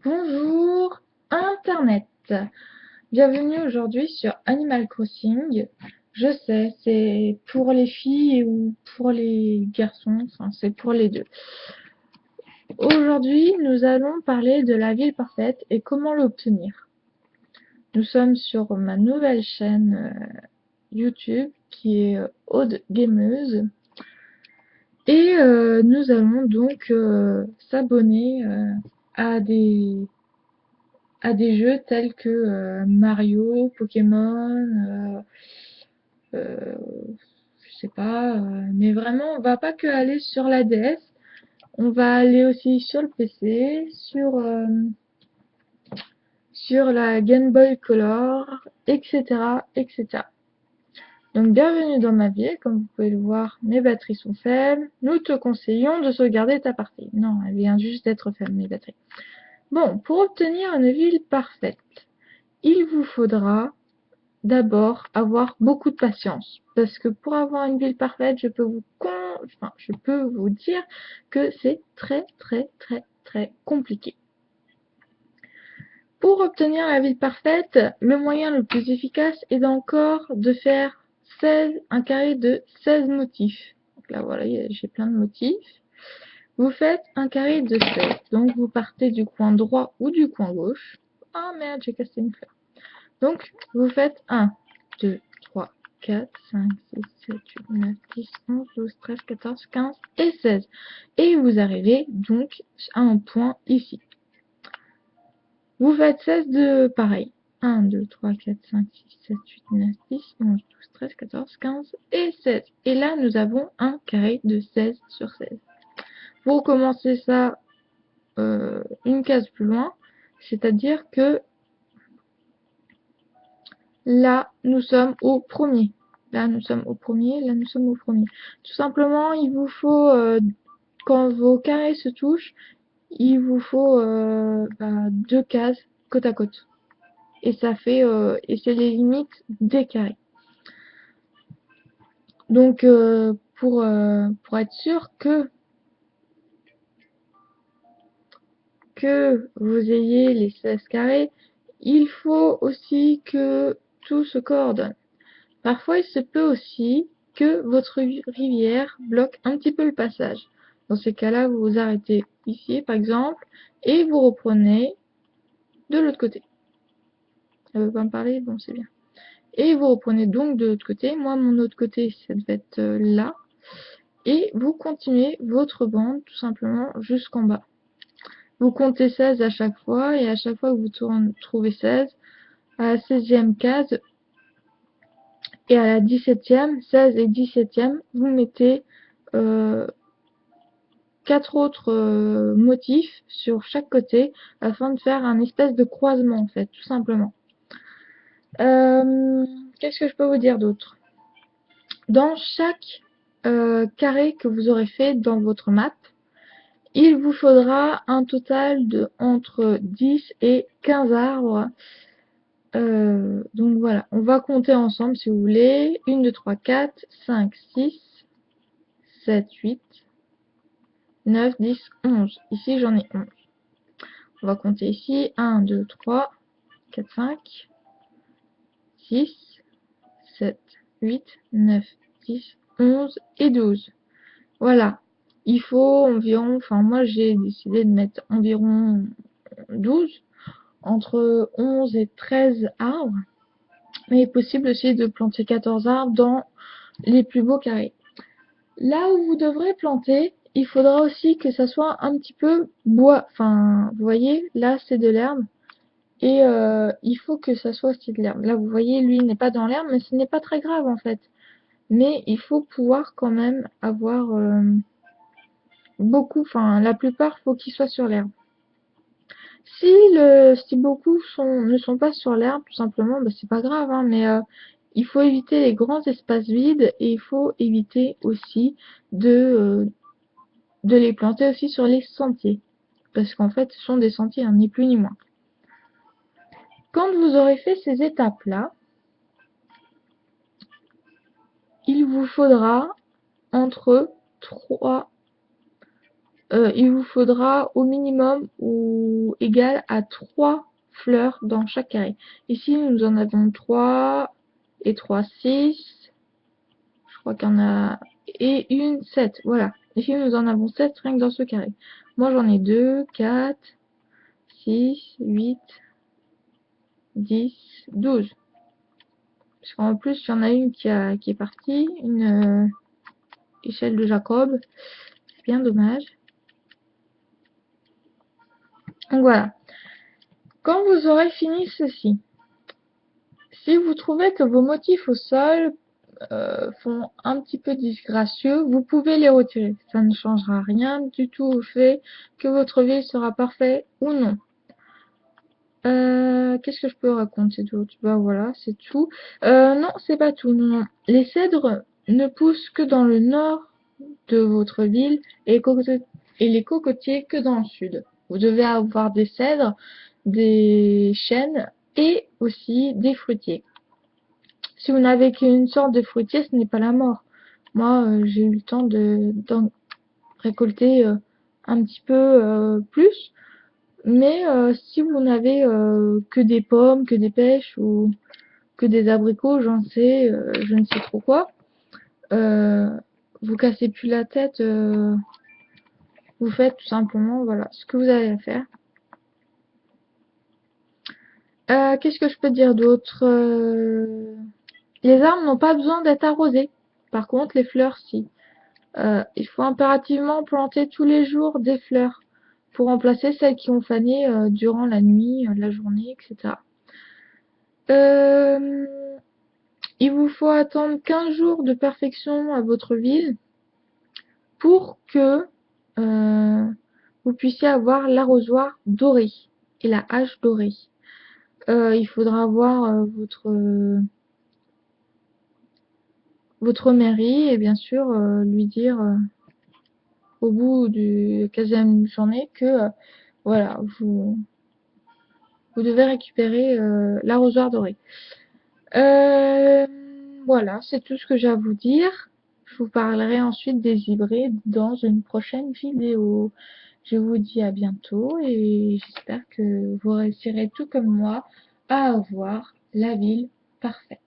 Bonjour Internet. Bienvenue aujourd'hui sur Animal Crossing. Je sais, c'est pour les filles ou pour les garçons, enfin c'est pour les deux. Aujourd'hui, nous allons parler de la ville parfaite et comment l'obtenir. Nous sommes sur ma nouvelle chaîne YouTube qui est Aude Gameuse. Et nous allons donc s'abonner à des jeux tels que Mario, Pokémon, je sais pas, mais vraiment on va pas que aller sur la DS, on va aller aussi sur le PC, sur la Game Boy Color, etc., etc. Donc bienvenue dans ma ville, comme vous pouvez le voir, mes batteries sont faibles. Nous te conseillons de sauvegarder ta partie. Non, elle vient juste d'être faible, mes batteries. Bon, pour obtenir une ville parfaite, il vous faudra d'abord avoir beaucoup de patience. Parce que pour avoir une ville parfaite, je peux vous dire que c'est très très très très compliqué. Pour obtenir la ville parfaite, le moyen le plus efficace est encore de faire un carré de 16 motifs. Donc là voilà, j'ai plein de motifs. Vous faites un carré de 16. Donc vous partez du coin droit ou du coin gauche. Ah merde, j'ai cassé une fleur. Donc vous faites 1, 2, 3, 4, 5, 6, 7, 8, 9, 10, 11, 12, 13, 14, 15 et 16. Et vous arrivez donc à un point ici. Vous faites 16 de pareil. 1, 2, 3, 4, 5, 6, 7, 8, 9, 10, 11, 12, 13, 14, 15 et 16. Et là, nous avons un carré de 16 sur 16. Vous recommencez ça une case plus loin, c'est-à-dire que là, nous sommes au premier. Là, nous sommes au premier. Là, nous sommes au premier. Tout simplement, il vous faut, quand vos carrés se touchent, il vous faut deux cases côte à côte. Et ça fait, et c'est les limites des carrés. Donc, pour être sûr que vous ayez les 16 carrés, il faut aussi que tout se coordonne. Parfois, il se peut aussi que votre rivière bloque un petit peu le passage. Dans ces cas-là, vous vous arrêtez ici, par exemple, et vous reprenez de l'autre côté. Ça veut pas me parler? Bon, c'est bien. Et vous reprenez donc de l'autre côté. Moi, mon autre côté, ça devait être là. Et vous continuez votre bande, tout simplement, jusqu'en bas. Vous comptez 16 à chaque fois, et à chaque fois que vous trouvez 16, à la 16e case, et à la 17e, 16 et 17e, vous mettez 4 autres motifs sur chaque côté afin de faire un espèce de croisement en fait, tout simplement. Qu'est-ce que je peux vous dire d'autre? Dans chaque carré que vous aurez fait dans votre map, il vous faudra un total de entre 10 et 15 arbres. Donc voilà, on va compter ensemble si vous voulez. 1, 2, 3, 4, 5, 6, 7, 8, 9, 10, 11. Ici, j'en ai 11. On va compter ici. 1, 2, 3, 4, 5, 6, 7, 8, 9, 10, 11 et 12. Voilà. Il faut environ, enfin moi j'ai décidé de mettre environ 12, entre 11 et 13 arbres. Mais il est possible aussi de planter 14 arbres dans les plus beaux carrés. Là où vous devrez planter, il faudra aussi que ça soit un petit peu bois. Enfin, vous voyez, là c'est de l'herbe. Et il faut que ça soit aussi de l'herbe. Là, vous voyez, lui, il n'est pas dans l'herbe, mais ce n'est pas très grave en fait. Mais il faut pouvoir quand même avoir beaucoup, enfin la plupart, faut qu'ils soient sur l'herbe. Si beaucoup ne sont pas sur l'herbe, tout simplement, bah, c'est pas grave, hein, mais il faut éviter les grands espaces vides et il faut éviter aussi de les planter aussi sur les sentiers. Parce qu'en fait, ce sont des sentiers, hein, ni plus ni moins. Quand vous aurez fait ces étapes-là, il vous faudra entre 3 il vous faudra au minimum ou égal à 3 fleurs dans chaque carré. Ici, nous en avons 3 et 3, 6. Je crois qu'il y en a... Et une, 7. Voilà. Ici, nous en avons 7 rien que dans ce carré. Moi, j'en ai 2, 4, 6, 8, 10, 12. Parce qu'en plus, il y en a une qui est partie. Une échelle de Jacob. C'est bien dommage. Donc voilà. Quand vous aurez fini ceci, si vous trouvez que vos motifs au sol font un petit peu disgracieux, vous pouvez les retirer. Ça ne changera rien du tout au fait que votre ville sera parfaite ou non. Qu'est-ce que je peux raconter d'autre? Bah voilà, c'est tout. Non, c'est pas tout. Non, non. Les cèdres ne poussent que dans le nord de votre ville et les cocotiers que dans le sud. Vous devez avoir des cèdres, des chênes et aussi des fruitiers. Si vous n'avez qu'une sorte de fruitier, ce n'est pas la mort. Moi, j'ai eu le temps d'en récolter un petit peu plus. Mais si vous n'avez que des pommes, que des pêches ou que des abricots, j'en sais, je ne sais trop quoi, vous cassez plus la tête, vous faites tout simplement, voilà, ce que vous avez à faire. Qu'est-ce que je peux dire d'autre? Les arbres n'ont pas besoin d'être arrosés. Par contre, les fleurs, si. Il faut impérativement planter tous les jours des fleurs pour remplacer celles qui ont fané durant la nuit, la journée, etc. Il vous faut attendre 15 jours de perfection à votre ville pour que vous puissiez avoir l'arrosoir doré et la hache dorée. Il faudra voir votre mairie et bien sûr lui dire au bout du 15e journée que voilà, vous devez récupérer l'arrosoir doré. Voilà, c'est tout ce que j'ai à vous dire. Je vous parlerai ensuite des hybrides dans une prochaine vidéo. Je vous dis à bientôt et j'espère que vous réussirez tout comme moi à avoir la ville parfaite.